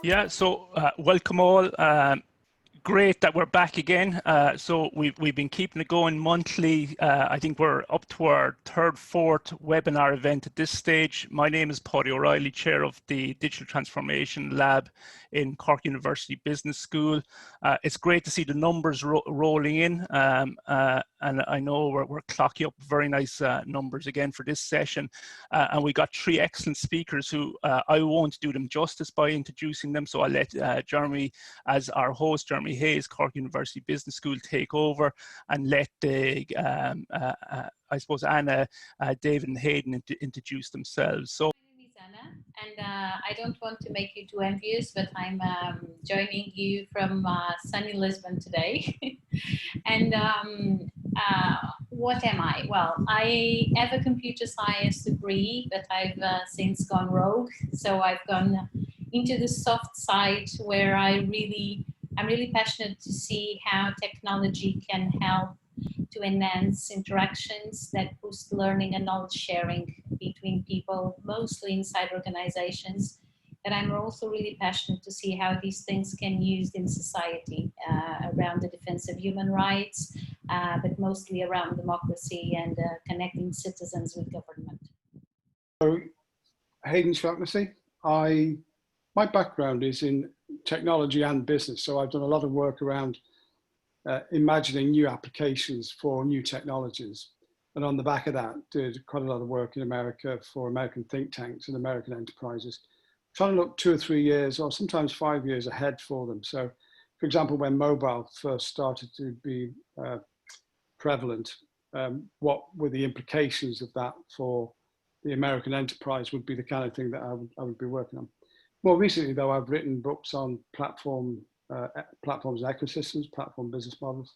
Yeah, so welcome all. Great that we're back again. So we've been keeping it going monthly. I think we're up to our third, fourth webinar event at this stage. My name is Paudie O'Reilly, Chair of the Digital Transformation Lab in Cork University Business School. It's great to see the numbers rolling in, and I know we're clocking up very nice numbers again for this session. And we got three excellent speakers who I won't do them justice by introducing them, so I'll let Jeremy, as our host, Jeremy Hayes, Cork University Business School, take over and let I suppose Anna, David and Haydn introduce themselves. So my name is Anna, and I don't want to make you too envious, but I'm joining you from sunny Lisbon today. And what am I? Well, I have a computer science degree, but I've since gone rogue. So I've gone into the soft side where I'm really passionate to see how technology can help to enhance interactions that boost learning and knowledge sharing between people, mostly inside organizations. But I'm also really passionate to see how these things can be used in society around the defense of human rights, but mostly around democracy and connecting citizens with government. So, Haydn Shaughnessy, my background is in technology and business, so I've done a lot of work around imagining new applications for new technologies. And on the back of that, did quite a lot of work in America for American think tanks and American enterprises, trying to look 2 or 3 years or sometimes 5 years ahead for them. So, for example, when mobile first started to be prevalent, what were the implications of that for the American enterprise would be the kind of thing that I would be working on. More recently, though, I've written books on platforms and ecosystems, platform business models,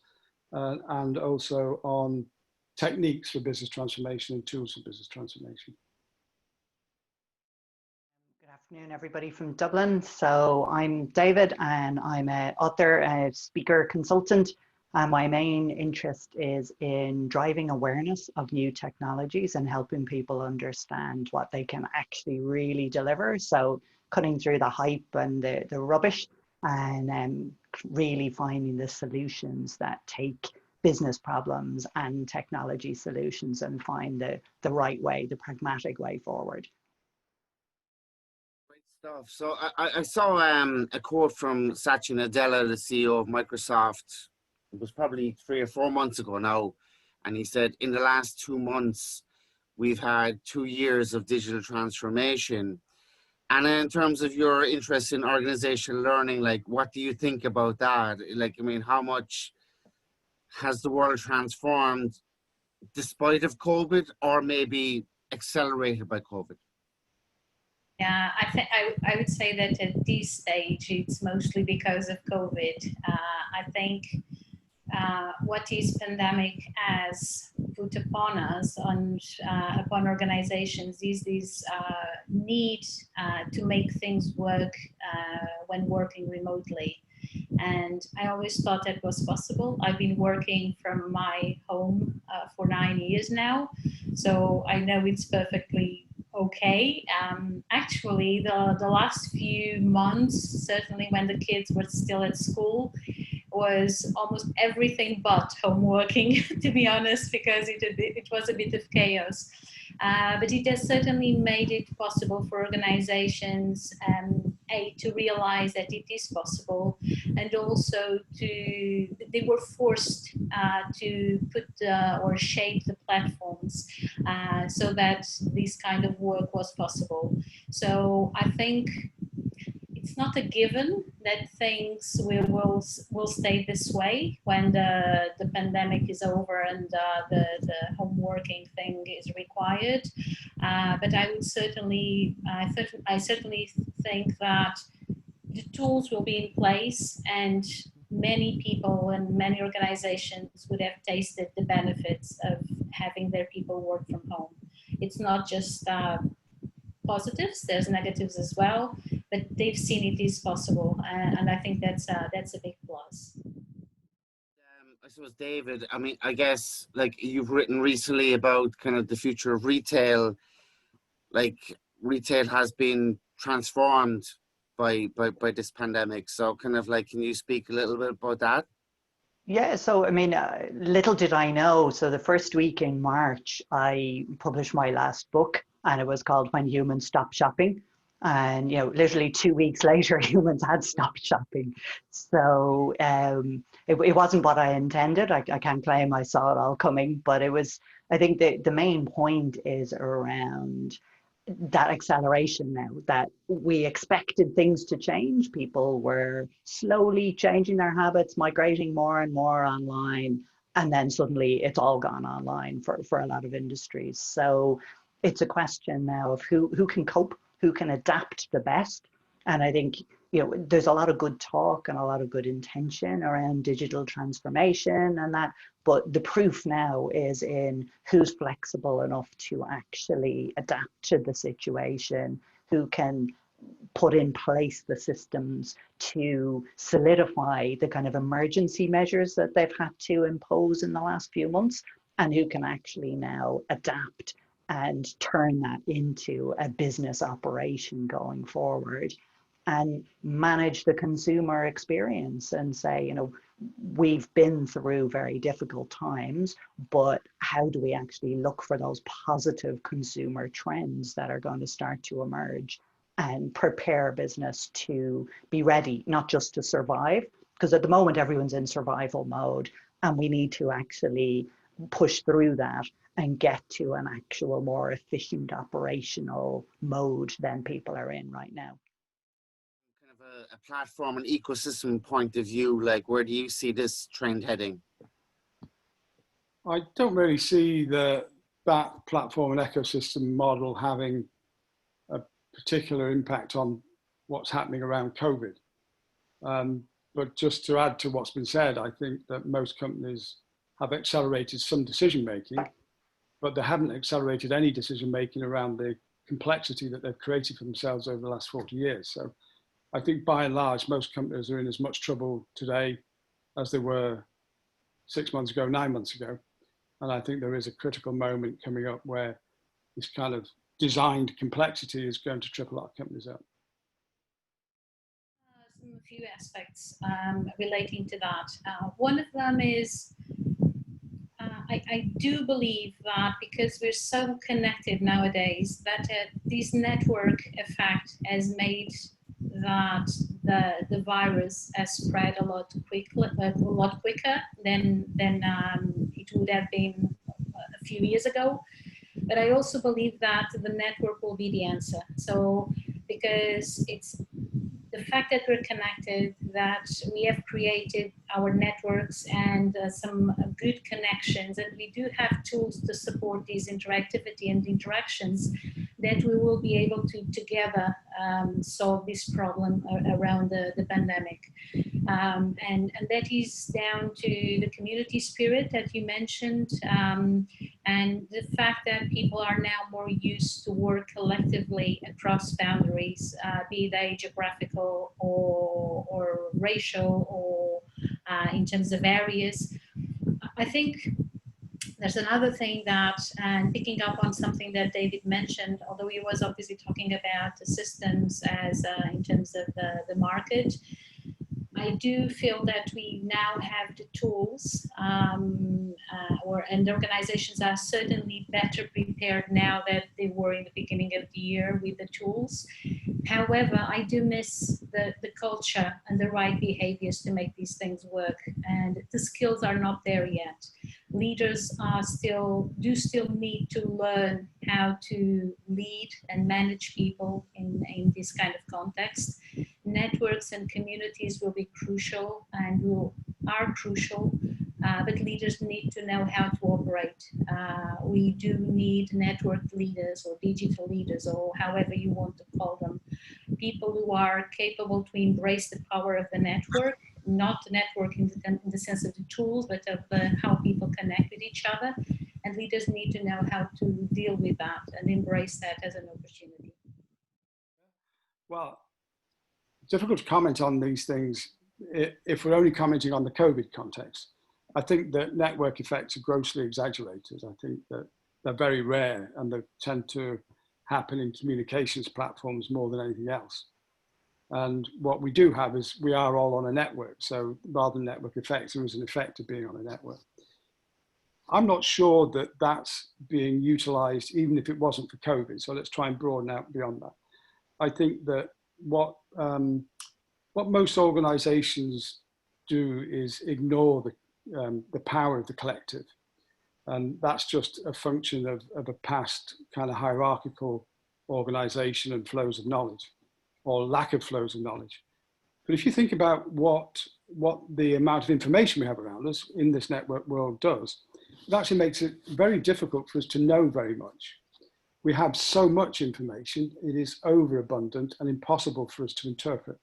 and also on techniques for business transformation and tools for business transformation. Good afternoon, everybody from Dublin. So I'm David, and I'm an author, a speaker, consultant. My main interest is in driving awareness of new technologies and helping people understand what they can actually really deliver. So cutting through the hype and the rubbish, and really finding the solutions that take business problems and technology solutions and find the right way, the pragmatic way forward. Great stuff. So I saw a quote from Satya Nadella, the CEO of Microsoft. It was probably 3 or 4 months ago now. And he said, in the last 2 months, we've had 2 years of digital transformation. And in terms of your interest in organizational learning, like, what do you think about that? Like, I mean, how much has the world transformed despite of COVID, or maybe accelerated by COVID? Yeah, I would say that at this stage, it's mostly because of COVID. I think what this pandemic has put upon us, upon organizations, is this need to make things work when working remotely. And I always thought that was possible. I've been working from my home for 9 years now, so I know it's perfectly okay. Actually, the last few months, certainly when the kids were still at school, was almost everything but home working, to be honest, because it was a bit of chaos. But it has certainly made it possible for organizations, to realize that it is possible, and also they were forced to put or shape the platforms so that this kind of work was possible. So I think it's not a given that things will stay this way when the pandemic is over and the home working thing is required. But I certainly think that the tools will be in place, and many people and many organizations would have tasted the benefits of having their people work from home. It's not just positives, there's negatives as well, but they've seen it is possible, and I think that's a big plus. I suppose, David, I mean, I guess, like, you've written recently about kind of the future of retail. Like, retail has been transformed by this pandemic. So kind of like, can you speak a little bit about that? Yeah, so I mean, little did I know. So the first week in March, I published my last book, and it was called When Humans Stop Shopping. And literally 2 weeks later, humans had stopped shopping. So it wasn't what I intended. I can't claim I saw it all coming, but it was. I think the main point is around that acceleration now, that we expected things to change. People were slowly changing their habits, migrating more and more online, and then suddenly it's all gone online for a lot of industries. So it's a question now of who can cope, who can adapt the best. And I think there's a lot of good talk and a lot of good intention around digital transformation and that, but the proof now is in who's flexible enough to actually adapt to the situation, who can put in place the systems to solidify the kind of emergency measures that they've had to impose in the last few months, and who can actually now adapt and turn that into a business operation going forward and manage the consumer experience and say, we've been through very difficult times, but how do we actually look for those positive consumer trends that are going to start to emerge and prepare business to be ready, not just to survive, because at the moment everyone's in survival mode, and we need to actually push through that and get to an actual more efficient operational mode than people are in right now. Kind of a platform and ecosystem point of view, like where do you see this trend heading? I don't really see that platform and ecosystem model having a particular impact on what's happening around COVID. But just to add to what's been said, I think that most companies have accelerated some decision making, but they haven't accelerated any decision making around the complexity that they've created for themselves over the last 40 years. So I think by and large, most companies are in as much trouble today as they were 6 months ago, 9 months ago. And I think there is a critical moment coming up where this kind of designed complexity is going to trip a lot of companies up. A few aspects relating to that. One of them is I do believe that because we're so connected nowadays, that this network effect has made that the virus has spread a lot quicker than it would have been a few years ago. But I also believe that the network will be the answer. So because it's the fact that we're connected, that we have created our networks and some good connections, and we do have tools to support these interactivity and interactions, that we will be able to together solve this problem around the pandemic. And that is down to the community spirit that you mentioned, and the fact that people are now more used to work collectively across boundaries, be they geographical or racial or in terms of areas. I think there's another thing that, and picking up on something that David mentioned, although he was obviously talking about the systems as in terms of the market, I do feel that we now have the tools, and the organizations are certainly better prepared now than they were in the beginning of the year with the tools. However, I do miss the culture and the right behaviors to make these things work, and the skills are not there yet. Leaders still need to learn how to lead and manage people in this kind of context. Networks and communities will be crucial and are crucial, but leaders need to know how to operate. We do need network leaders or digital leaders, or however you want to call them, people who are capable to embrace the power of the network, not the network in the sense of the tools, but of how people connect with each other. And leaders need to know how to deal with that and embrace that as an opportunity. Well, difficult to comment on these things if we're only commenting on the COVID context. I think that network effects are grossly exaggerated. I think that they're very rare and they tend to happen in communications platforms more than anything else. And what we do have is we are all on a network. So rather than network effects, there is an effect of being on a network. I'm not sure that that's being utilized, even if it wasn't for COVID. So let's try and broaden out beyond that. I think that what most organizations do is ignore the power of the collective. And that's just a function of a past kind of hierarchical organization and flows of knowledge, or lack of flows of knowledge. But if you think about what the amount of information we have around us in this network world does, it actually makes it very difficult for us to know very much. We have so much information, it is overabundant and impossible for us to interpret.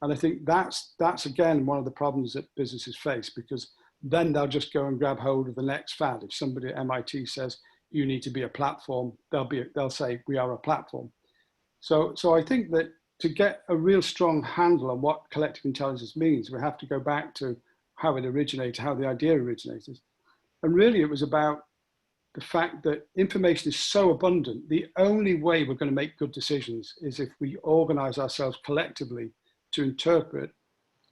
And I think that's again one of the problems that businesses face, because then they'll just go and grab hold of the next fad. If somebody at MIT says you need to be a platform, they'll say we are a platform. So I think that to get a real strong handle on what collective intelligence means, we have to go back to how it originated, how the idea originated. And really it was about the fact that information is so abundant, the only way we're going to make good decisions is if we organize ourselves collectively to interpret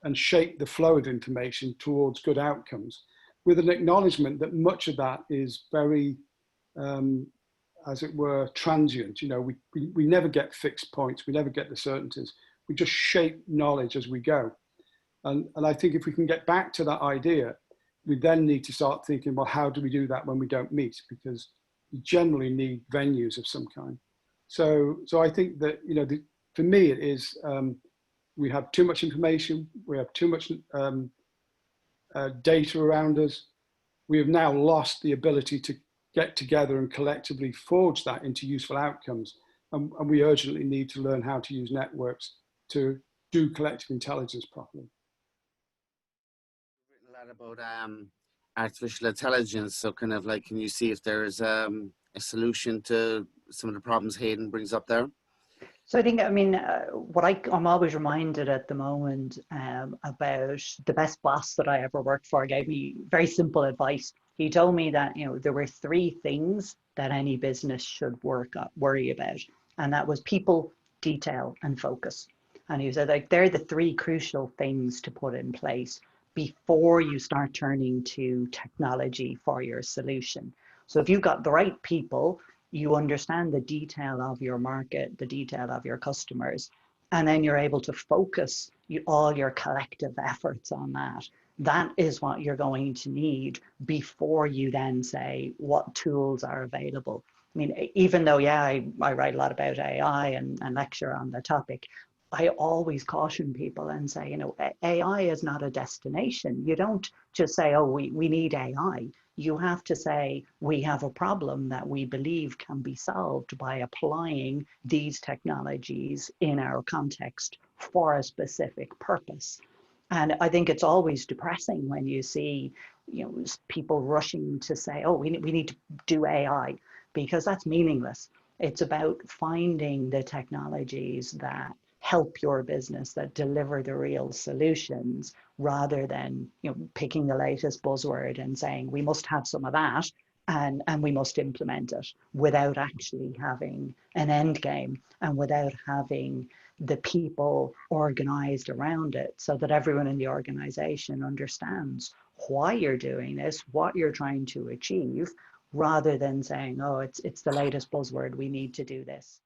and shape the flow of information towards good outcomes, with an acknowledgement that much of that is very, as it were, transient. You know, we never get fixed points, we never get the certainties. We just shape knowledge as we go. And I think if we can get back to that idea, we then need to start thinking, well, how do we do that when we don't meet? Because you generally need venues of some kind. So I think that, you know, for me, it is, we have too much information, we have too much data around us. We have now lost the ability to get together and collectively forge that into useful outcomes. And we urgently need to learn how to use networks to do collective intelligence properly. Written a lot about artificial intelligence. So kind of like, can you see if there's a solution to some of the problems Haydn brings up there? So I think, I mean, what I'm always reminded at the moment about the best boss that I ever worked for gave me very simple advice. He told me that, you know, there were 3 things that any business should worry about. And that was people, detail, and focus. And he said, like, they're the 3 crucial things to put in place before you start turning to technology for your solution. So if you've got the right people, you understand the detail of your market, the detail of your customers, and then you're able to focus all your collective efforts on that. That is what you're going to need before you then say what tools are available. I mean, even though, yeah, I write a lot about AI and lecture on the topic, I always caution people and say, you know, AI is not a destination. You don't just say, oh, we need AI. You have to say, we have a problem that we believe can be solved by applying these technologies in our context for a specific purpose. And I think it's always depressing when you see, you know, people rushing to say, oh, we need to do AI, because that's meaningless. It's about finding the technologies that help your business, that deliver the real solutions, rather than, you know, picking the latest buzzword and saying we must have some of that and we must implement it, without actually having an end game and without having the people organized around it, so that everyone in the organization understands why you're doing this, what you're trying to achieve, rather than saying, oh, it's the latest buzzword, we need to do this.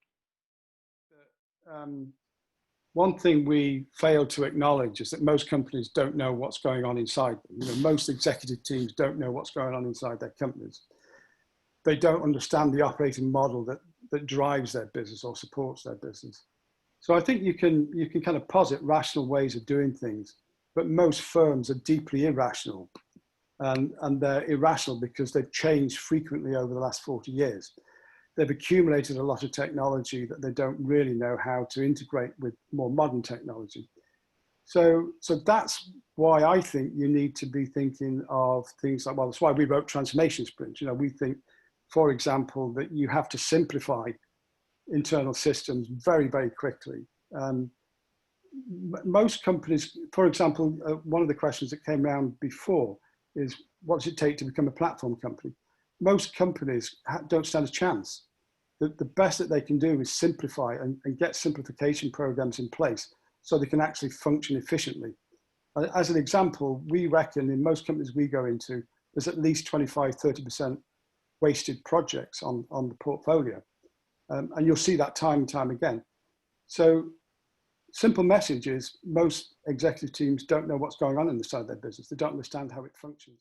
One thing we fail to acknowledge is that most companies don't know what's going on inside them. You know, most executive teams don't know what's going on inside their companies. They don't understand the operating model that drives their business or supports their business. So I think you can kind of posit rational ways of doing things, but most firms are deeply irrational. And they're irrational because they've changed frequently over the last 40 years. They've accumulated a lot of technology that they don't really know how to integrate with more modern technology. So that's why I think you need to be thinking of things like, well, that's why we wrote transformation sprints. You know, we think, for example, that you have to simplify internal systems very, very quickly. Most companies, for example, one of the questions that came around before is, what does it take to become a platform company? Most companies don't stand a chance. The best that they can do is simplify and get simplification programs in place so they can actually function efficiently. As an example, we reckon in most companies we go into, there's at least 25, 30% wasted projects on the portfolio. And you'll see that time and time again. So simple message is most executive teams don't know what's going on in the side of their business. They don't understand how it functions.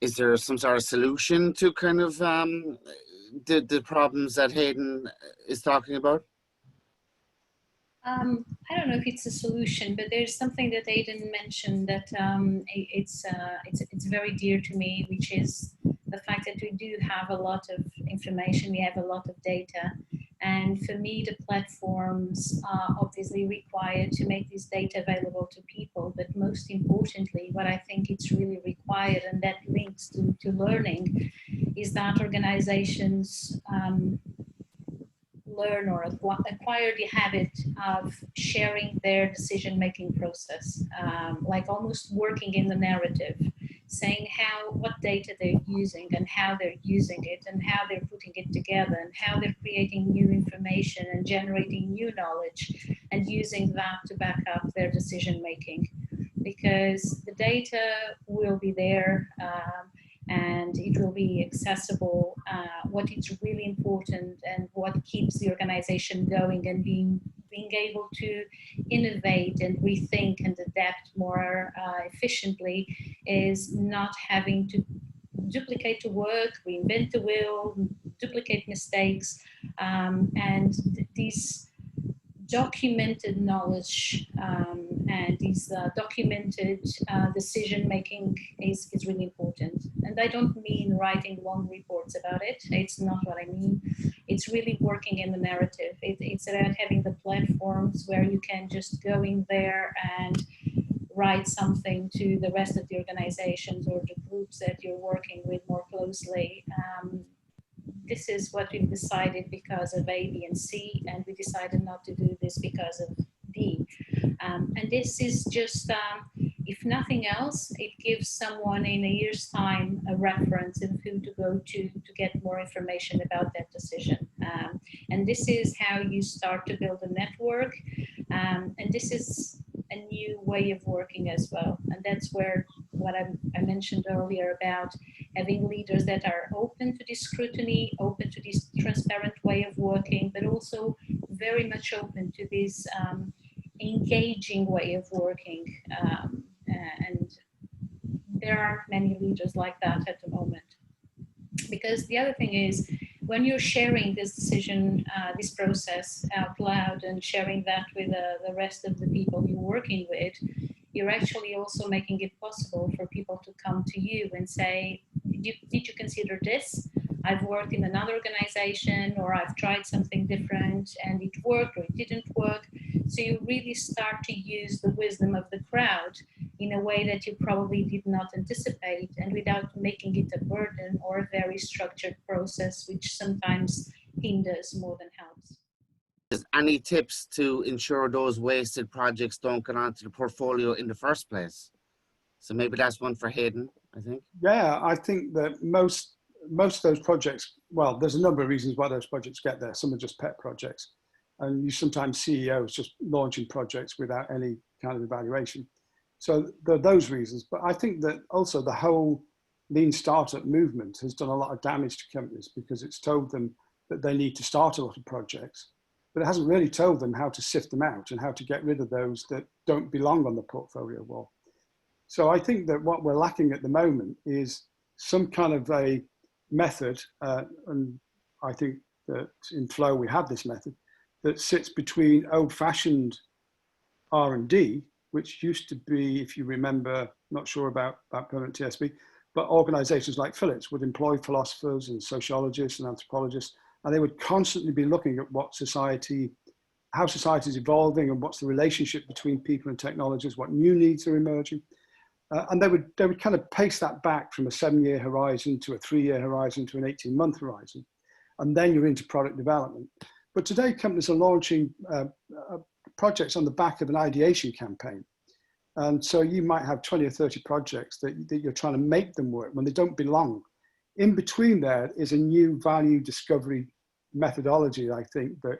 Is there some sort of solution to kind of the problems that Haydn is talking about? I don't know if it's a solution, but there's something that Haydn mentioned that it's very dear to me, which is the fact that we do have a lot of information, we have a lot of data, and for me the platforms are obviously required to make this data available to people, but most importantly what I think it's really required, and that links to learning, is that organizations learn or acquire the habit of sharing their decision-making process, like almost working in the narrative, saying what data they're using and how they're using it and how they're putting it together and how they're creating new information and generating new knowledge and using that to back up their decision-making. Because the data will be there, and it will be accessible. What is really important and what keeps the organization going and being able to innovate and rethink and adapt more efficiently is not having to duplicate the work, reinvent the wheel, duplicate mistakes, and these documented knowledge and these documented decision making is really important. And I don't mean writing long reports about it. It's not what I mean. It's really working in the narrative. It's about having the platforms where you can just go in there and write something to the rest of the organizations or the groups that you're working with more closely. This is what we've decided because of A, B, and C, and we decided not to do this because of D. And this is just, if nothing else, it gives someone in a year's time a reference and who to go to get more information about that decision. And this is how you start to build a network. And this is a new way of working as well. And that's where what I mentioned earlier about having leaders that are open to this scrutiny, open to this transparent way of working, but also very much open to this engaging way of working. And there aren't many leaders like that at the moment. Because the other thing is, when you're sharing this decision, this process out loud and sharing that with the rest of the people you're working with, you're actually also making it possible for people to come to you and say, did you consider this? I've worked in another organization, or I've tried something different and it worked or it didn't work. So you really start to use the wisdom of the crowd in a way that you probably did not anticipate, and without making it a burden or a very structured process, which sometimes hinders more than helps. Any tips to ensure those wasted projects don't get onto the portfolio in the first place? So maybe that's one for Haydn, I think. Yeah, I think that most of those projects, well, there's a number of reasons why those projects get there. Some are just pet projects. And you sometimes CEOs just launching projects without any kind of evaluation. So there are those reasons. But I think that also the whole lean startup movement has done a lot of damage to companies because it's told them that they need to start a lot of projects, but it hasn't really told them how to sift them out and how to get rid of those that don't belong on the portfolio wall. So I think that what we're lacking at the moment is some kind of a method, and I think that in Flow we have this method, that sits between old-fashioned R&D, which used to be, if you remember, not sure about permanent TSB, but organizations like Philips would employ philosophers and sociologists and anthropologists, and they would constantly be looking at how society is evolving and what's the relationship between people and technologies, what new needs are emerging. And they would kind of pace that back from a 7-year horizon to a 3-year horizon to an 18-month horizon. And then you're into product development. But today companies are launching projects on the back of an ideation campaign. And so you might have 20 or 30 projects that you're trying to make them work when they don't belong. In between there is a new value discovery methodology, I think, that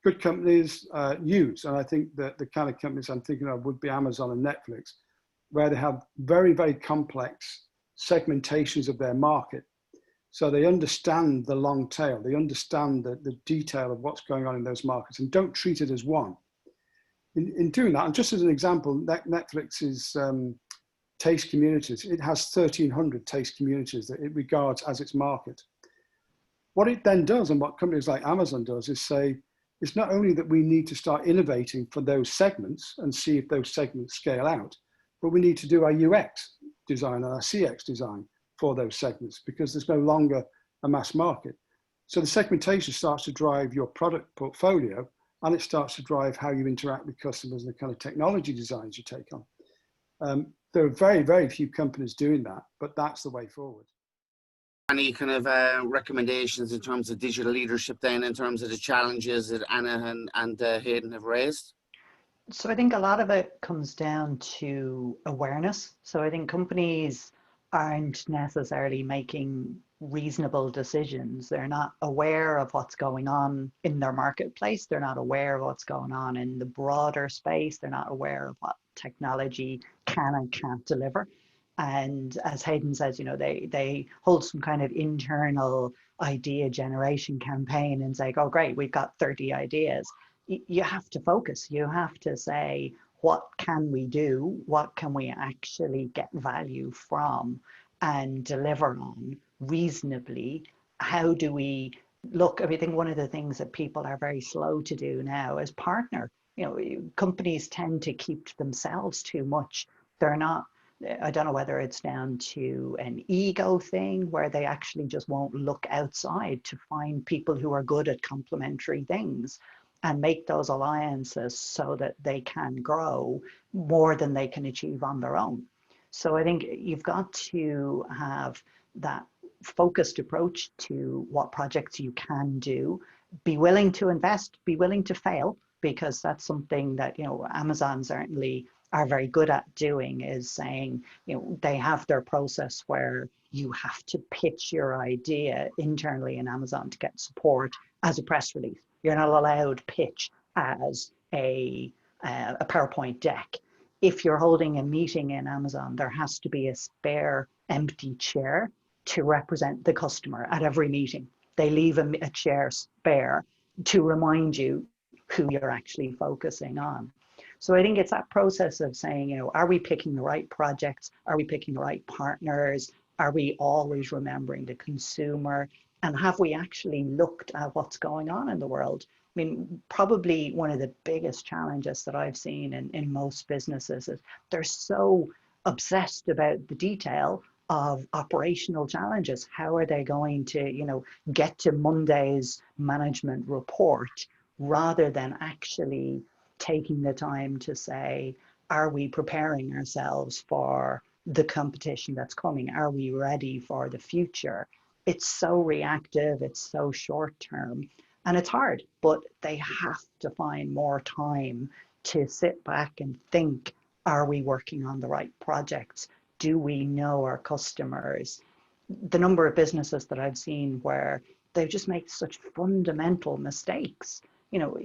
good companies use. And I think that the kind of companies I'm thinking of would be Amazon and Netflix, where they have very, very complex segmentations of their market. So they understand the long tail, they understand the detail of what's going on in those markets and don't treat it as one. In doing that, and just as an example, Netflix's taste communities, it has 1,300 taste communities that it regards as its market. What it then does, and what companies like Amazon does, is say, it's not only that we need to start innovating for those segments and see if those segments scale out, but we need to do our UX design and our CX design for those segments, because there's no longer a mass market. So the segmentation starts to drive your product portfolio, and it starts to drive how you interact with customers and the kind of technology designs you take on. There are very, very few companies doing that, but that's the way forward. Any kind of recommendations in terms of digital leadership then, in terms of the challenges that Anna and Haydn have raised? So I think a lot of it comes down to awareness. So I think companies aren't necessarily making reasonable decisions. They're not aware of what's going on in their marketplace. They're not aware of what's going on in the broader space. They're not aware of what technology can and can't deliver. And as Haydn says, you know, they hold some kind of internal idea generation campaign and say, oh, great, we've got 30 ideas. You have to focus. You have to say, what can we do? What can we actually get value from and deliver on reasonably? How do we look? I think one of the things that people are very slow to do now is partner. You know, companies tend to keep to themselves too much. They're not, I don't know whether it's down to an ego thing where they actually just won't look outside to find people who are good at complementary things and make those alliances so that they can grow more than they can achieve on their own. So I think you've got to have that focused approach to what projects you can do, be willing to invest, be willing to fail, because that's something that, you know, Amazon certainly are very good at doing, is saying, you know, they have their process where you have to pitch your idea internally in Amazon to get support as a press release. You're not allowed pitch as a PowerPoint deck. If you're holding a meeting in Amazon, there has to be a spare empty chair to represent the customer at every meeting. They leave a chair spare to remind you who you're actually focusing on. So I think it's that process of saying, you know, are we picking the right projects? Are we picking the right partners? Are we always remembering the consumer? And have we actually looked at what's going on in the world? I mean, probably one of the biggest challenges that I've seen in most businesses is they're so obsessed about the detail of operational challenges. How are they going to, you know, get to Monday's management report, rather than actually taking the time to say, are we preparing ourselves for the competition that's coming? Are we ready for the future? It's so reactive, it's so short term, and it's hard, but they have to find more time to sit back and think, are we working on the right projects? Do we know our customers? The number of businesses that I've seen where they've just made such fundamental mistakes. You know,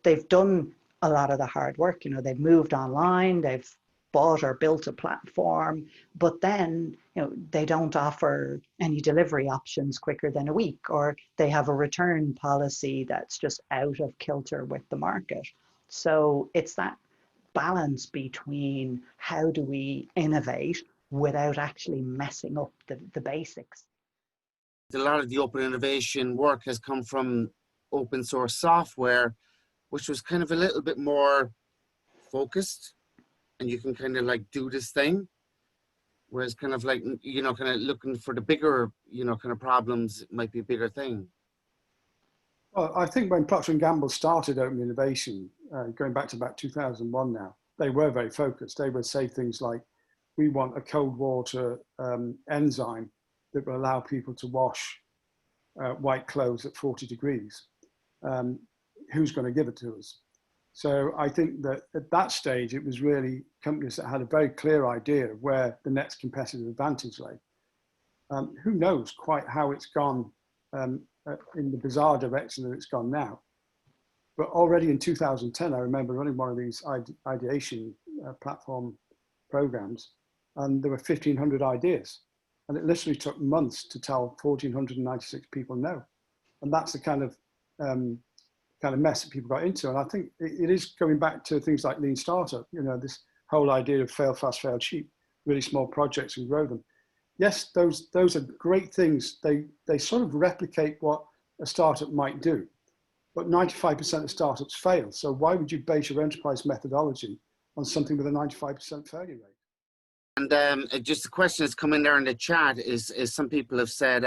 they've done a lot of the hard work. You know, they've moved online, they've bought or built a platform, but then, you know, they don't offer any delivery options quicker than a week, or they have a return policy that's just out of kilter with the market. So it's that balance between how do we innovate without actually messing up the basics. A lot of the open innovation work has come from open source software, which was kind of a little bit more focused, and you can kind of like do this thing, whereas kind of like, you know, kind of looking for the bigger, you know, kind of problems might be a bigger thing. Well, I think when Procter & Gamble started open innovation, going back to about 2001 now, they were very focused. They would say things like, we want a cold water enzyme that will allow people to wash white clothes at 40 degrees. Who's going to give it to us? So I think that at that stage, it was really companies that had a very clear idea of where the next competitive advantage lay. Who knows quite how it's gone in the bizarre direction that it's gone now. But already in 2010, I remember running one of these ideation platform programs, and there were 1,500 ideas. And it literally took months to tell 1,496 people no. And that's the kind of mess that people got into. And I think it is going back to things like lean startup, you know, this whole idea of fail fast, fail cheap, really small projects and grow them. Yes, those are great things. They sort of replicate what a startup might do, but 95% of startups fail. So why would you base your enterprise methodology on something with a 95% failure rate? And just a question that's come in there in the chat is some people have said,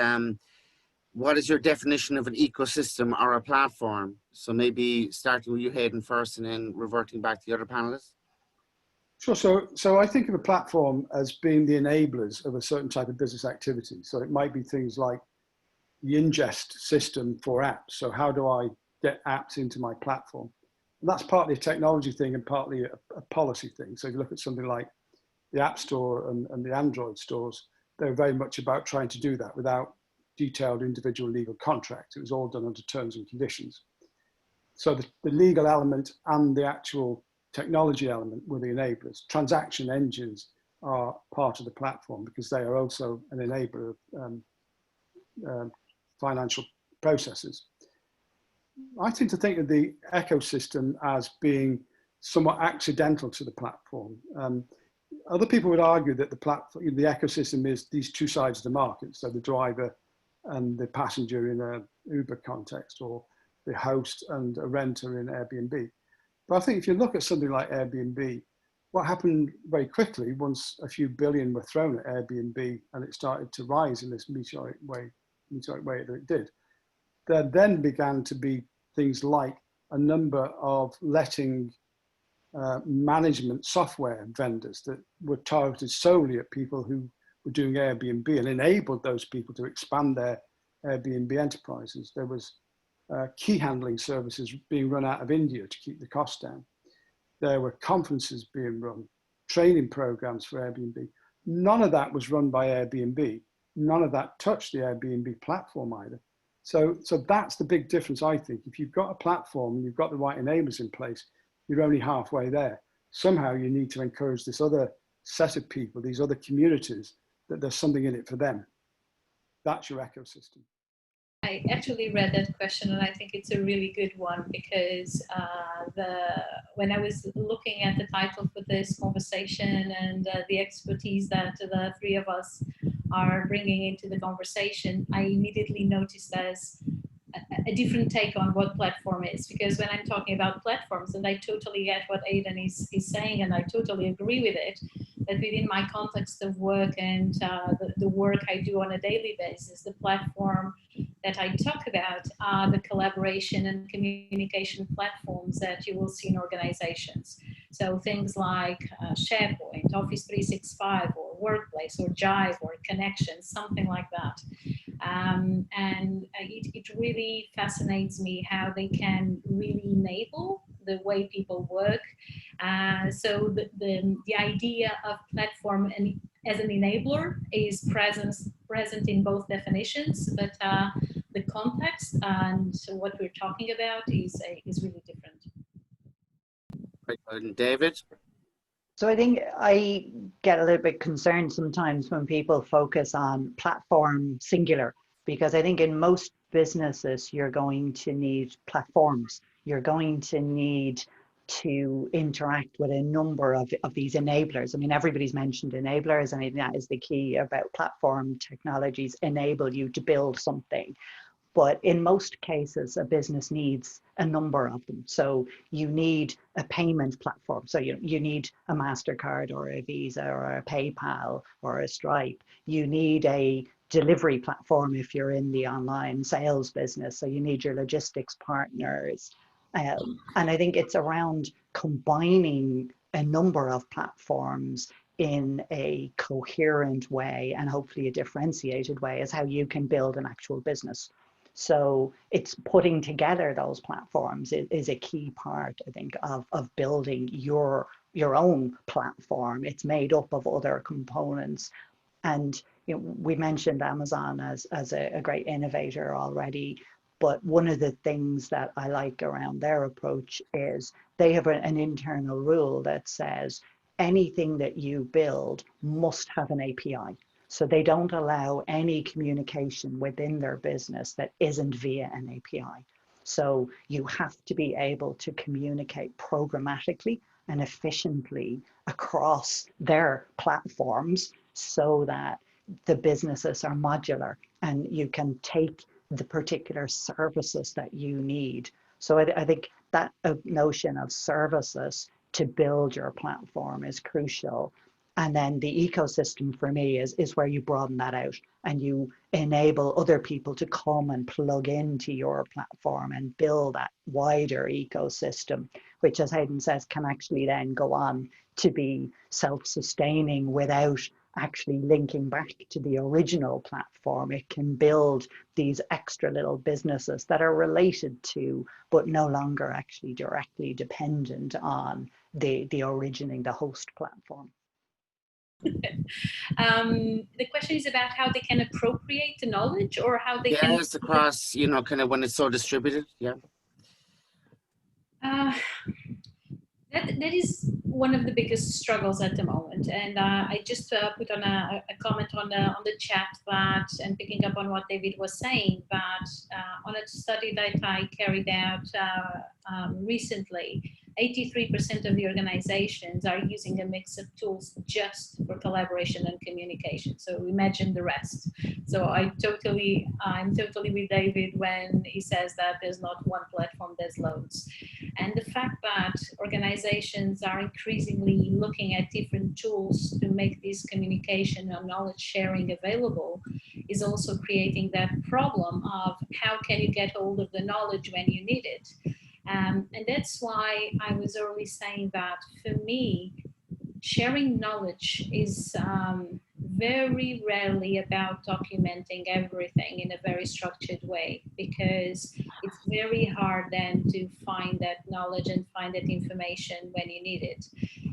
what is your definition of an ecosystem or a platform? So maybe starting with you, Haydn, first, and then reverting back to the other panelists. Sure. So I think of a platform as being the enablers of a certain type of business activity. So it might be things like the ingest system for apps. So how do I get apps into my platform? And that's partly a technology thing and partly a policy thing. So if you look at something like the App Store and the Android stores, they're very much about trying to do that without detailed individual legal contracts. It was all done under terms and conditions. So the legal element and the actual technology element were the enablers. Transaction engines are part of the platform because they are also an enabler of financial processes. I tend to think of the ecosystem as being somewhat accidental to the platform. Other people would argue that the platform, the ecosystem is these two sides of the market. So the driver and the passenger in a Uber context, or the host and a renter in Airbnb. But I think if you look at something like Airbnb, what happened very quickly once a few billion were thrown at Airbnb and it started to rise in this meteoric way that it did, there then began to be things like a number of letting management software vendors that were targeted solely at people who were doing Airbnb and enabled those people to expand their Airbnb enterprises. There was key handling services being run out of India to keep the costs down. There were conferences being run, training programs for Airbnb. None of that was run by Airbnb. None of that touched the Airbnb platform either. So that's the big difference, I think. If you've got a platform and you've got the right enablers in place, you're only halfway there. Somehow you need to encourage this other set of people, these other communities, that there's something in it for them. That's your ecosystem. I actually read that question and I think it's a really good one because when I was looking at the title for this conversation and the expertise that the three of us are bringing into the conversation, I immediately noticed as a different take on what platform is, because when I'm talking about platforms, and I totally get what Haydn is saying and I totally agree with it, that within my context of work and the work I do on a daily basis, the platform that I talk about are the collaboration and communication platforms that you will see in organizations. So things like SharePoint, Office 365, or Workplace, or Jive, or Connections, something like that. And it really fascinates me how they can really enable the way people work. So the idea of platform and as an enabler is present in both definitions, but the context and what we're talking about is really different. Right, David? So I think I get a little bit concerned sometimes when people focus on platform singular, because I think in most businesses, you're going to need platforms. You're going to need to interact with a number of these enablers. I mean, everybody's mentioned enablers, and I think that is the key about platform technologies enable you to build something. But in most cases, a business needs a number of them. So you need a payment platform. So you need a MasterCard or a Visa or a PayPal or a Stripe. You need a delivery platform if you're in the online sales business. So you need your logistics partners. And I think it's around combining a number of platforms in a coherent way and hopefully a differentiated way is how you can build an actual business. So it's putting together those platforms is a key part, I think, of building your own platform. It's made up of other components. And we mentioned Amazon as a great innovator already. But one of the things that I like around their approach is they have an internal rule that says anything that you build must have an API. So they don't allow any communication within their business that isn't via an API. So you have to be able to communicate programmatically and efficiently across their platforms so that the businesses are modular and you can take the particular services that you need. So I think that notion of services to build your platform is crucial. And then the ecosystem for me is where you broaden that out and you enable other people to come and plug into your platform and build that wider ecosystem, which, as Haydn says, can actually then go on to be self-sustaining without actually linking back to the original platform. It can build these extra little businesses that are related to, but no longer actually directly dependent on the originating, the host platform. The question is about how they can appropriate the knowledge, or how they can. Yes, across, you know, kind of when it's so distributed. Yeah. That is one of the biggest struggles at the moment, and I just put on a comment on the chat that, and picking up on what David was saying, that on a study that I carried out recently, 83% of the organizations are using a mix of tools just for collaboration and communication. So imagine the rest. So I'm totally with David when he says that there's not one platform, there's loads. And the fact that organizations are increasingly looking at different tools to make this communication and knowledge sharing available is also creating that problem of how can you get hold of the knowledge when you need it. And that's why I was early saying that for me, sharing knowledge is very rarely about documenting everything in a very structured way, because it's very hard then to find that knowledge and find that information when you need it.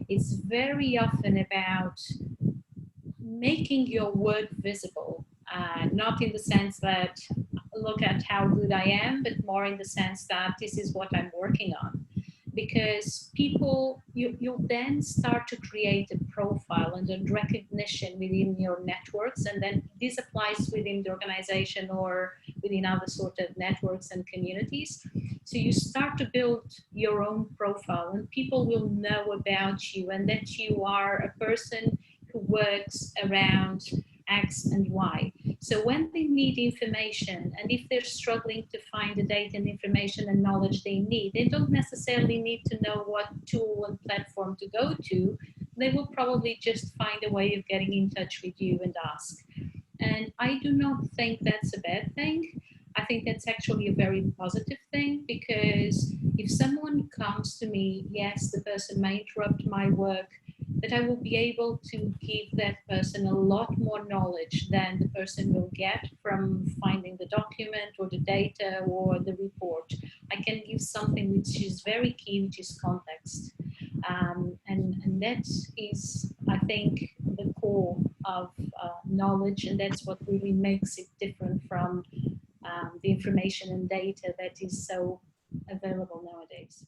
It's very often about making your work visible, not in the sense that look at how good I am, but more in the sense that this is what I'm working on. Because people, you'll then start to create a profile and a recognition within your networks, and then this applies within the organization or within other sort of networks and communities. So you start to build your own profile, and people will know about you and that you are a person who works around X and Y. So when they need information, and if they're struggling to find the data and information and knowledge they need, they don't necessarily need to know what tool and platform to go to. They will probably just find a way of getting in touch with you and ask. And I do not think that's a bad thing. I think that's actually a very positive thing, because if someone comes to me, yes, the person may interrupt my work, but I will be able to give that person a lot more knowledge than the person will get from finding the document or the data or the report. I can give something which is very key, which is context. And that is, I think, the core of knowledge, and that's what really makes it different from the information and data that is so available nowadays.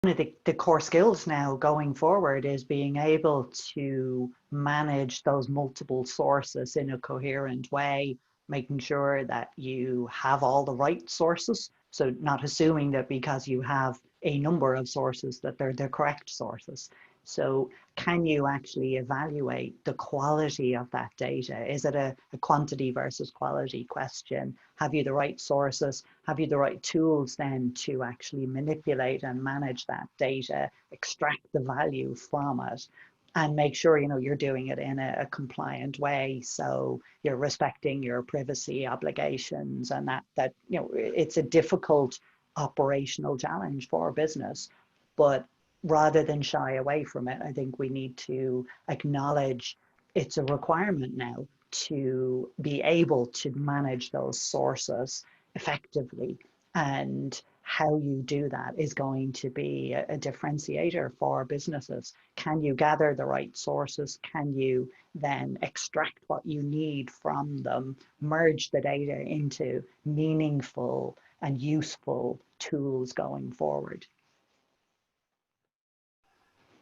One of the core skills now going forward is being able to manage those multiple sources in a coherent way, making sure that you have all the right sources. So not assuming that because you have a number of sources that they're the correct sources. So can you actually evaluate the quality of that data? Is it a quantity versus quality question? Have you the right sources? Have you the right tools then to actually manipulate and manage that data, extract the value from it, and make sure you're doing it in a compliant way, so you're respecting your privacy obligations, and that it's a difficult operational challenge for business. But rather than shy away from it, I think we need to acknowledge it's a requirement now to be able to manage those sources effectively. And how you do that is going to be a differentiator for businesses. Can you gather the right sources? Can you then extract what you need from them, merge the data into meaningful and useful tools going forward.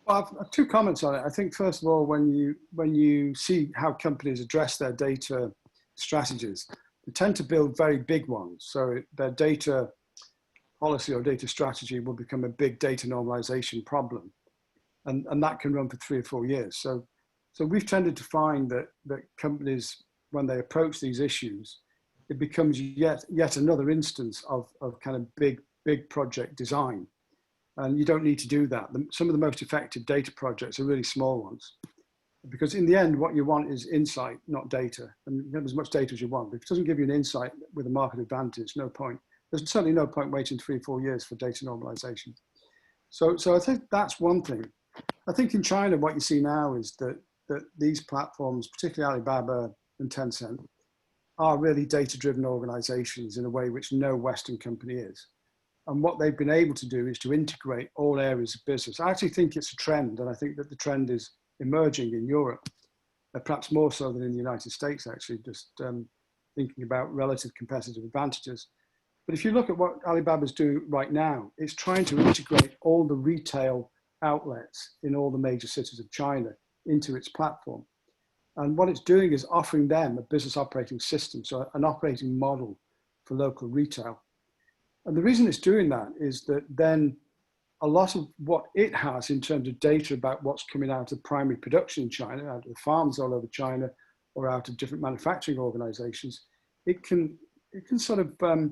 Well, I've two comments on it. I think first of all, when you see how companies address their data strategies, they tend to build very big ones. So their data policy or data strategy will become a big data normalization problem, and that can run for 3 or 4 years. So we've tended to find that companies, when they approach these issues, it becomes yet another instance of kind of big project design. And you don't need to do that. Some of the most effective data projects are really small ones, because in the end, what you want is insight, not data. And you have as much data as you want. But if it doesn't give you an insight with a market advantage, no point. There's certainly no point waiting 3 or 4 years for data normalization. So I think that's one thing. I think in China, what you see now is that these platforms, particularly Alibaba and Tencent, are really data-driven organizations in a way which no Western company is. And what they've been able to do is to integrate all areas of business. I actually think it's a trend, and I think that the trend is emerging in Europe, perhaps more so than in the United States, actually, just thinking about relative competitive advantages. But if you look at what Alibaba's doing right now, it's trying to integrate all the retail outlets in all the major cities of China into its platform. And what it's doing is offering them a business operating system, so an operating model for local retail. And the reason it's doing that is that then a lot of what it has in terms of data about what's coming out of primary production in China, out of the farms all over China, or out of different manufacturing organizations, it can sort of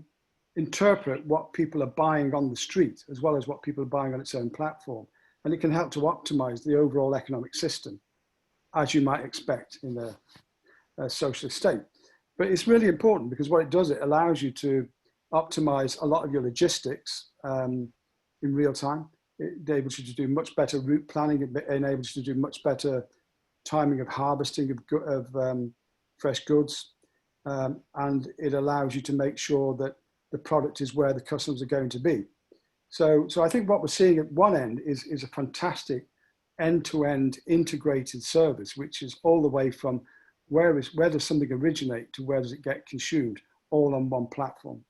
interpret what people are buying on the street, as well as what people are buying on its own platform. And it can help to optimize the overall economic system, as you might expect in a socialist state. But it's really important because what it does, it allows you to optimize a lot of your logistics in real time. It enables you to do much better route planning. It enables you to do much better timing of harvesting of fresh goods. And it allows you to make sure that the product is where the customers are going to be. So I think what we're seeing at one end is a fantastic end-to-end integrated service, which is all the way from where does something originate to where does it get consumed, all on one platform.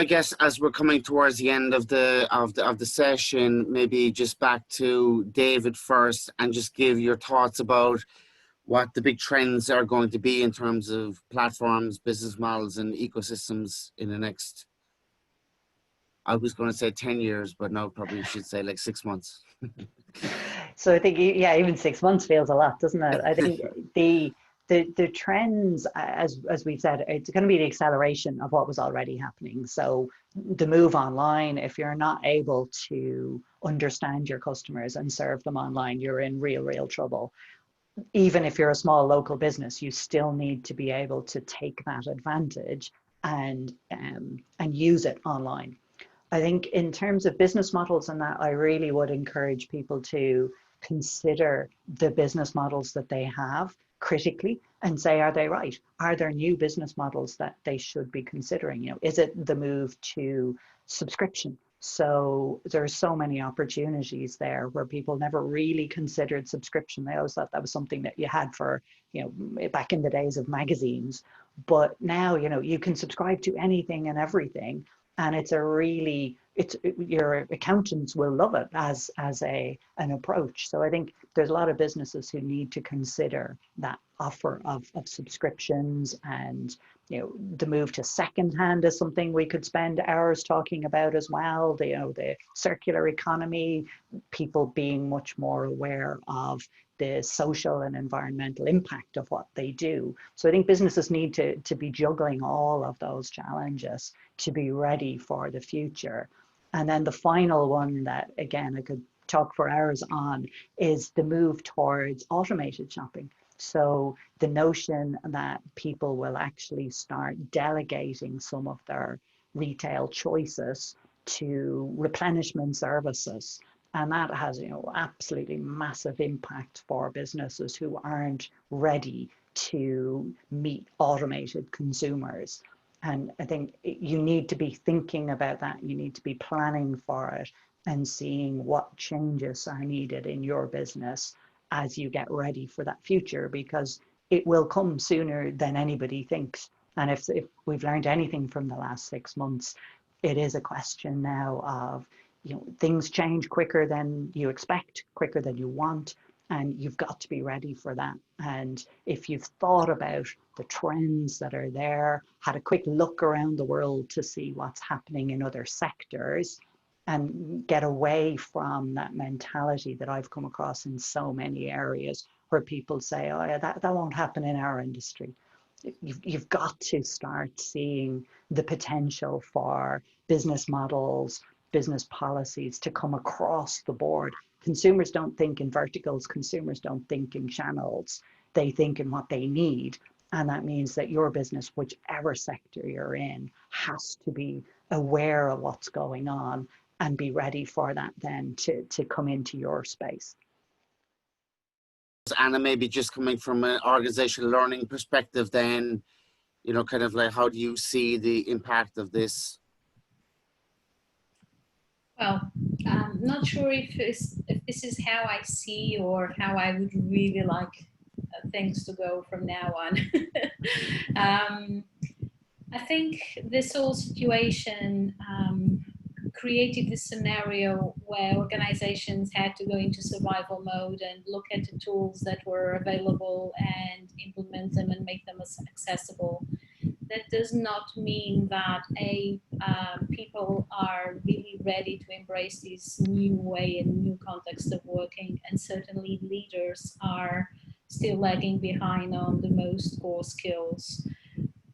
I guess as we're coming towards the end of the session, maybe just back to David first, and just give your thoughts about what the big trends are going to be in terms of platforms, business models, and ecosystems in the next, I was going to say 10 years, but no, probably should say like 6 months. So I think, yeah, even 6 months feels a lot, doesn't it? I think the trends, as we've said, it's going to be the acceleration of what was already happening. So the move online, if you're not able to understand your customers and serve them online, you're in real trouble. Even if you're a small local business, you still need to be able to take that advantage and use it online. I think in terms of business models and that, I really would encourage people to consider the business models that they have critically and say, are they right? Are there new business models that they should be considering? You know, is it the move to subscription? So there's so many opportunities there where people never really considered subscription. They always thought that was something that you had for, you know, back in the days of magazines. But now, you know, you can subscribe to anything and everything. And it's a really, your accountants will love it as an approach. So I think there's a lot of businesses who need to consider that offer of subscriptions, and you know, the move to secondhand is something we could spend hours talking about as well. The circular economy, people being much more aware of the social and environmental impact of what they do. So I think businesses need to be juggling all of those challenges to be ready for the future. And then the final one that, again, I could talk for hours on is the move towards automated shopping. So the notion that people will actually start delegating some of their retail choices to replenishment services. And that has, you know, absolutely massive impact for businesses who aren't ready to meet automated consumers. And I think you need to be thinking about that. You need to be planning for it and seeing what changes are needed in your business as you get ready for that future, because it will come sooner than anybody thinks. And if we've learned anything from the last 6 months, it is a question now of, things change quicker than you expect, quicker than you want, and you've got to be ready for that. And if you've thought about the trends that are there, had a quick look around the world to see what's happening in other sectors, and get away from that mentality that I've come across in so many areas where people say, oh yeah, that won't happen in our industry. You've got to start seeing the potential for business models, business policies to come across the board. Consumers don't think in verticals, consumers don't think in channels, they think in what they need. And that means that your business, whichever sector you're in, has to be aware of what's going on and be ready for that then to come into your space. Anna, maybe just coming from an organizational learning perspective then, kind of like, how do you see the impact of this? Well, I'm not sure if this is how I see or how I would really like things to go from now on. I think this whole situation created this scenario where organizations had to go into survival mode and look at the tools that were available and implement them and make them accessible. That does not mean that people are really ready to embrace this new way and new context of working, and certainly leaders are still lagging behind on the most core skills.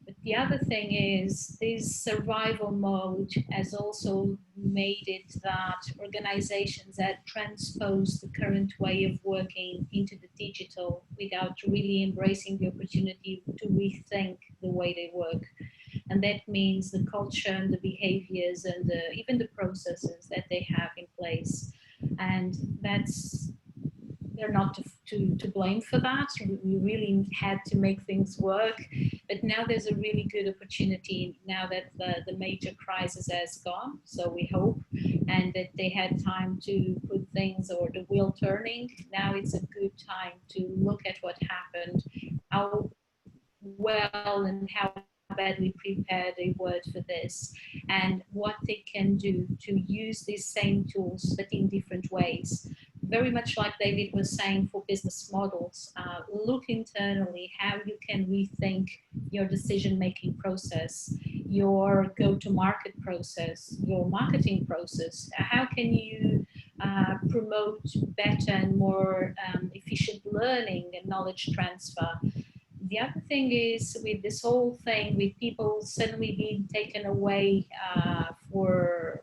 But the other thing is this survival mode has also made it that organizations that transpose the current way of working into the digital without really embracing the opportunity to rethink the way they work. And that means the culture and the behaviors and even the processes that they have in place. And they're not to blame for that. We really had to make things work, but now there's a really good opportunity now that the major crisis has gone, so we hope, and that they had time to put things, or the wheel turning. Now it's a good time to look at what happened, how well and how badly prepared they were for this, and what they can do to use these same tools but in different ways. Very much like David was saying for business models, look internally how you can rethink your decision-making process, your go-to-market process, your marketing process. How can you promote better and more efficient learning and knowledge transfer? The other thing is, with this whole thing, with people suddenly being taken away for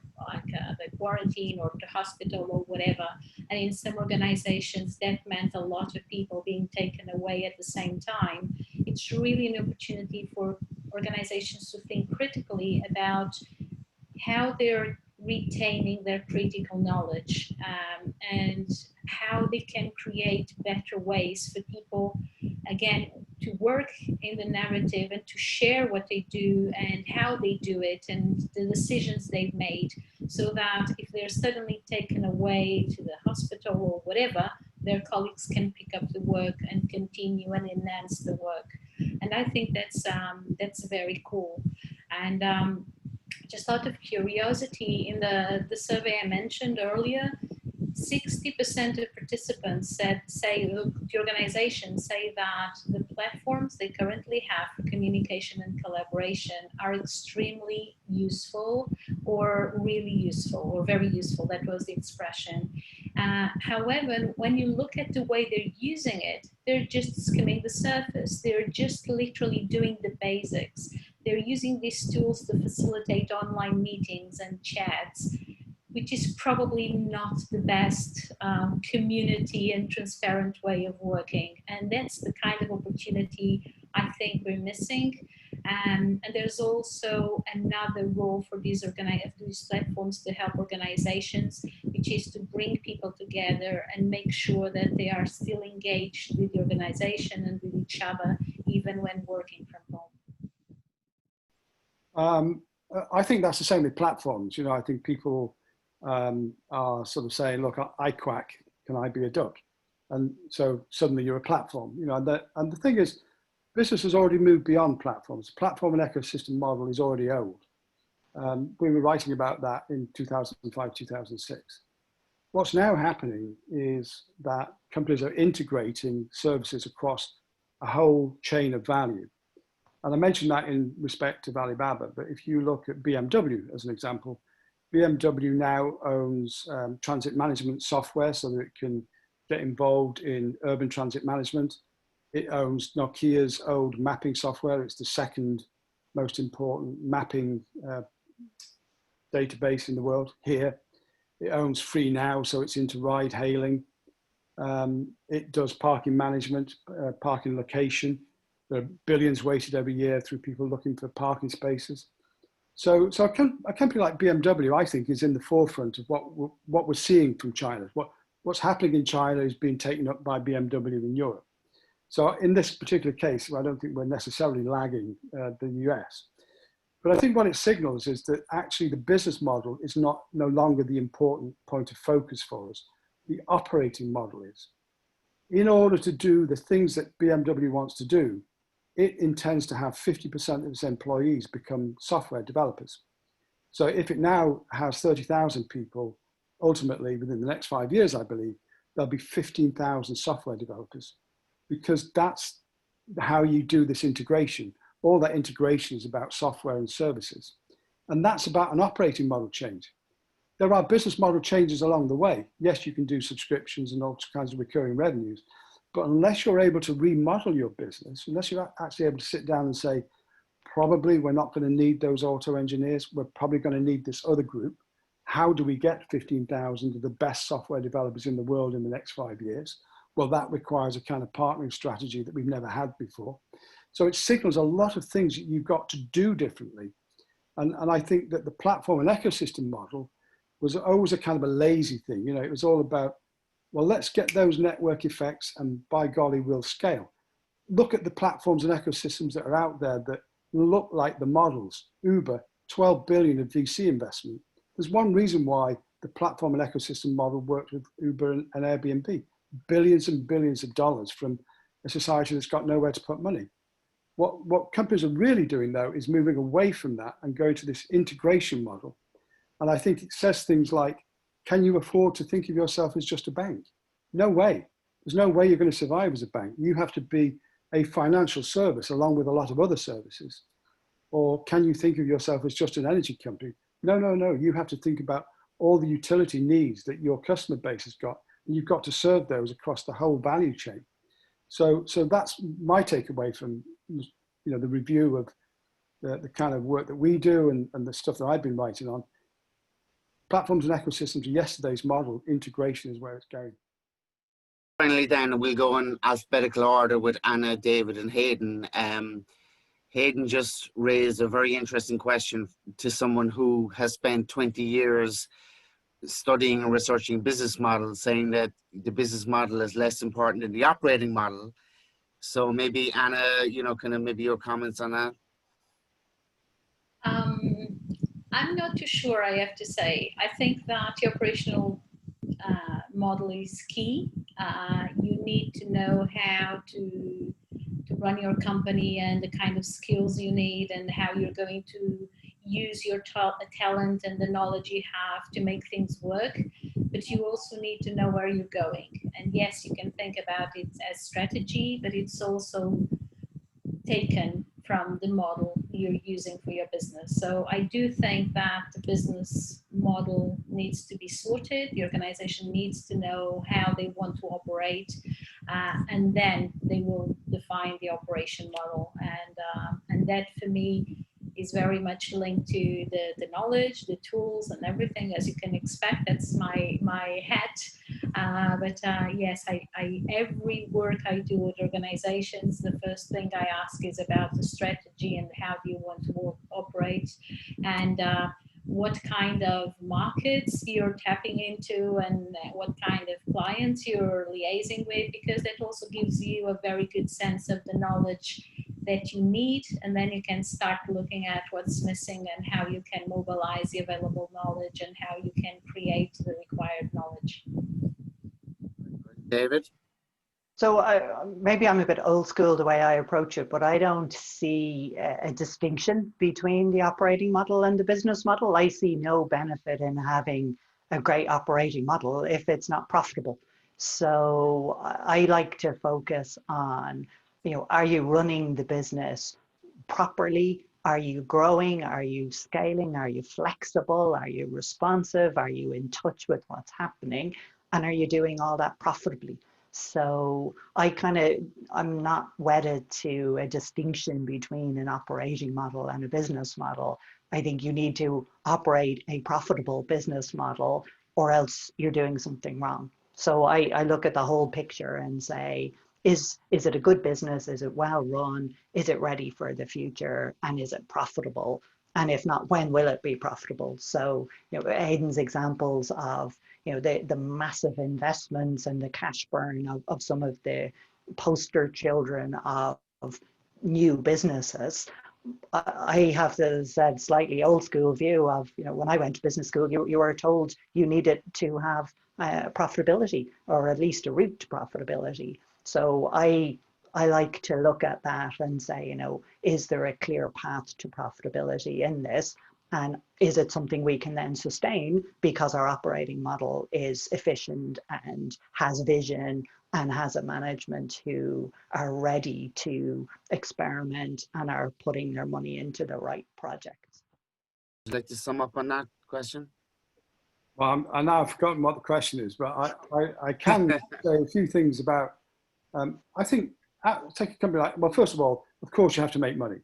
the quarantine or the hospital or whatever, and in some organizations that meant a lot of people being taken away at the same time, it's really an opportunity for organizations to think critically about how they're retaining their critical knowledge and how they can create better ways for people, again, to work in the narrative and to share what they do and how they do it and the decisions they've made, so that if they're suddenly taken away to the hospital or whatever, their colleagues can pick up the work and continue and enhance the work. And I think that's very cool. And just out of curiosity, in the survey I mentioned earlier, 60% of participants the organizations say that the platforms they currently have for communication and collaboration are extremely useful, or really useful, or very useful. That was the expression. However, when you look at the way they're using it, they're just skimming the surface. They're just literally doing the basics. They're using these tools to facilitate online meetings and chats, which is probably not the best community and transparent way of working. And that's the kind of opportunity I think we're missing. And there's also another role for these platforms to help organizations, which is to bring people together and make sure that they are still engaged with the organization and with each other, even when working from home. I think that's the same with platforms. I think people are sort of saying, look, I quack, can I be a duck? And so suddenly you're a platform, and the thing is, business has already moved beyond platforms. The platform and ecosystem model is already old. We were writing about that in 2005, 2006. What's now happening is that companies are integrating services across a whole chain of value. And I mentioned that in respect of Alibaba, but if you look at BMW as an example, BMW now owns transit management software so that it can get involved in urban transit management. It owns Nokia's old mapping software. It's the second most important mapping database in the world here. It owns Free Now, so it's into ride hailing. It does parking management, parking location. There are billions wasted every year through people looking for parking spaces. So a company like BMW, I think, is in the forefront of what we're seeing from China. What's happening in China is being taken up by BMW in Europe. So in this particular case, I don't think we're necessarily lagging the US. But I think what it signals is that actually the business model is no longer the important point of focus for us. The operating model is. In order to do the things that BMW wants to do, it intends to have 50% of its employees become software developers. So if it now has 30,000 people, ultimately within the next 5 years, I believe, there'll be 15,000 software developers, because that's how you do this integration. All that integration is about software and services. And that's about an operating model change. There are business model changes along the way. Yes, you can do subscriptions and all kinds of recurring revenues, but unless you're able to remodel your business, unless you're actually able to sit down and say, probably we're not going to need those auto engineers, we're probably going to need this other group. How do we get 15,000 of the best software developers in the world in the next 5 years? Well, that requires a kind of partnering strategy that we've never had before. So it signals a lot of things that you've got to do differently. And I think that the platform and ecosystem model was always a kind of a lazy thing. You know, it was all about, well, let's get those network effects and by golly, we'll scale. Look at the platforms and ecosystems that are out there that look like the models. Uber, 12 billion of VC investment. There's one reason why the platform and ecosystem model worked with Uber and Airbnb. Billions and billions of dollars from a society that's got nowhere to put money. What companies are really doing though is moving away from that and going to this integration model. And I think it says things like, can you afford to think of yourself as just a bank? No way. There's no way you're going to survive as a bank. You have to be a financial service along with a lot of other services. Or can you think of yourself as just an energy company? No, no, no. You have to think about all the utility needs that your customer base has got. And you've got to serve those across the whole value chain. So that's my takeaway from the review of the kind of work that we do and the stuff that I've been writing on. Platforms and ecosystems are yesterday's model. Integration is where it's going. Finally, then we'll go in alphabetical order with Anna, David, and Haydn. Haydn just raised a very interesting question to someone who has spent 20 years studying and researching business models, saying that the business model is less important than the operating model. So maybe Anna, kind of maybe your comments on that. I'm not too sure, I have to say. I think that the operational model is key. You need to know how to run your company and the kind of skills you need and how you're going to use your talent and the knowledge you have to make things work. But you also need to know where you're going. And yes, you can think about it as strategy, but it's also taken from the model you're using for your business. So I do think that the business model needs to be sorted. The organization needs to know how they want to operate, and then they will define the operation model. And that for me is very much linked to the knowledge, the tools, and everything, as you can expect. That's my hat. But yes, I every work I do with organizations, the first thing I ask is about the strategy and how do you want to operate, and what kind of markets you're tapping into and what kind of clients you're liaising with, because that also gives you a very good sense of the knowledge that you need, and then you can start looking at what's missing and how you can mobilize the available knowledge and how you can create the required knowledge. David? So maybe I'm a bit old school the way I approach it, but I don't see a distinction between the operating model and the business model. I see no benefit in having a great operating model if it's not profitable. So I like to focus on, are you running the business properly? Are you growing? Are you scaling? Are you flexible? Are you responsive? Are you in touch with what's happening? And are you doing all that profitably? So I'm not wedded to a distinction between an operating model and a business model. I think you need to operate a profitable business model or else you're doing something wrong. So I look at the whole picture and say, is it a good business? Is it well run? Is it ready for the future? And is it profitable? And if not, when will it be profitable? So, Haydn's examples of, the massive investments and the cash burn of some of the poster children of new businesses. I have the slightly old school view of, when I went to business school, you were told you needed to have profitability, or at least a route to profitability. So I like to look at that and say, is there a clear path to profitability in this? And is it something we can then sustain because our operating model is efficient and has vision and has a management who are ready to experiment and are putting their money into the right projects? Would you like to sum up on that question? Well, I now I've forgotten what the question is, but I can say a few things about, I think, take a company like, well, first of all, of course you have to make money.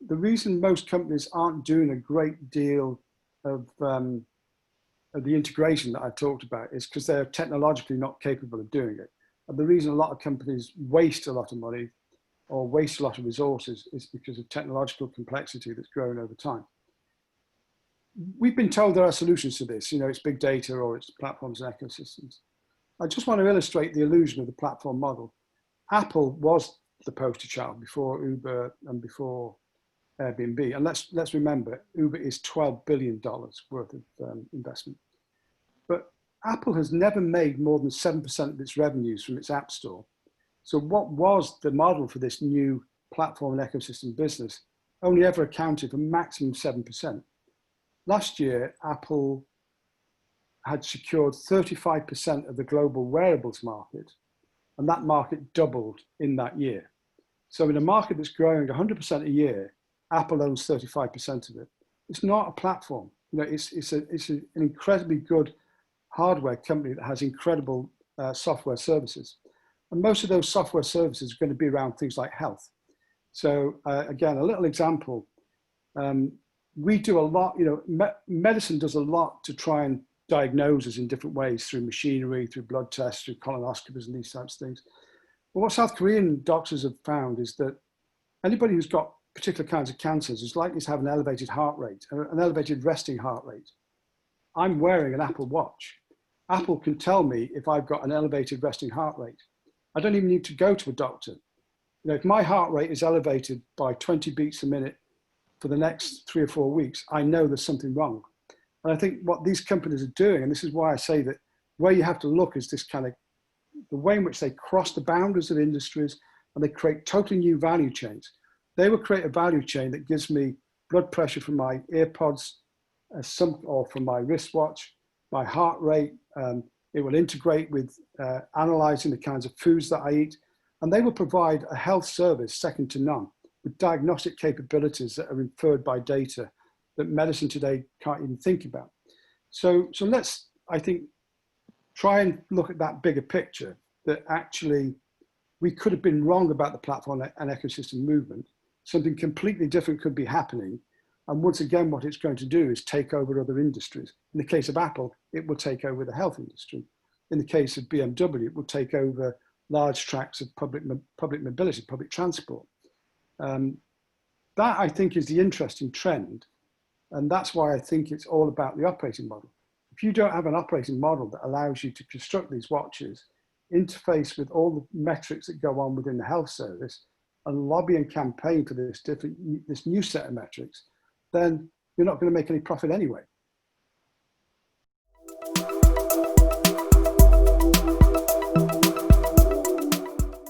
The reason most companies aren't doing a great deal of the integration that I talked about is because they're technologically not capable of doing it. And the reason a lot of companies waste a lot of money or waste a lot of resources is because of technological complexity that's grown over time. We've been told there are solutions to this, it's big data or it's platforms and ecosystems. I just want to illustrate the illusion of the platform model. Apple was the poster child before Uber and before Airbnb. And let's remember, Uber is $12 billion worth of investment. But Apple has never made more than 7% of its revenues from its app store. So what was the model for this new platform and ecosystem business only ever accounted for maximum 7%. Last year, Apple had secured 35% of the global wearables market, and that market doubled in that year. So in a market that's growing 100% a year, Apple owns 35% of it. It's not a platform. It's an incredibly good hardware company that has incredible software services. And most of those software services are going to be around things like health. So again, a little example. We do a lot, medicine does a lot to try and diagnose us in different ways through machinery, through blood tests, through colonoscopies and these types of things. But what South Korean doctors have found is that anybody who's got particular kinds of cancers is likely to have an elevated heart rate, an elevated resting heart rate. I'm wearing an Apple Watch. Apple can tell me if I've got an elevated resting heart rate. I don't even need to go to a doctor. If my heart rate is elevated by 20 beats a minute for the next 3 or 4 weeks, I know there's something wrong. And I think what these companies are doing, and this is why I say that where you have to look is this kind of, the way in which they cross the boundaries of industries and they create totally new value chains. They will create a value chain that gives me blood pressure from my AirPods or from my wristwatch, my heart rate. It will integrate with analyzing the kinds of foods that I eat. And they will provide a health service second to none with diagnostic capabilities that are inferred by data that medicine today can't even think about. So let's, I think, try and look at that bigger picture, that actually we could have been wrong about the platform and ecosystem movement. Something completely different could be happening. And once again, what it's going to do is take over other industries. In the case of Apple, it will take over the health industry. In the case of BMW, it will take over large tracts of public mobility, public transport. That, I think, is the interesting trend. And that's why I think it's all about the operating model. If you don't have an operating model that allows you to construct these watches, interface with all the metrics that go on within the health service, and lobby and campaign for this new set of metrics, then you're not going to make any profit anyway.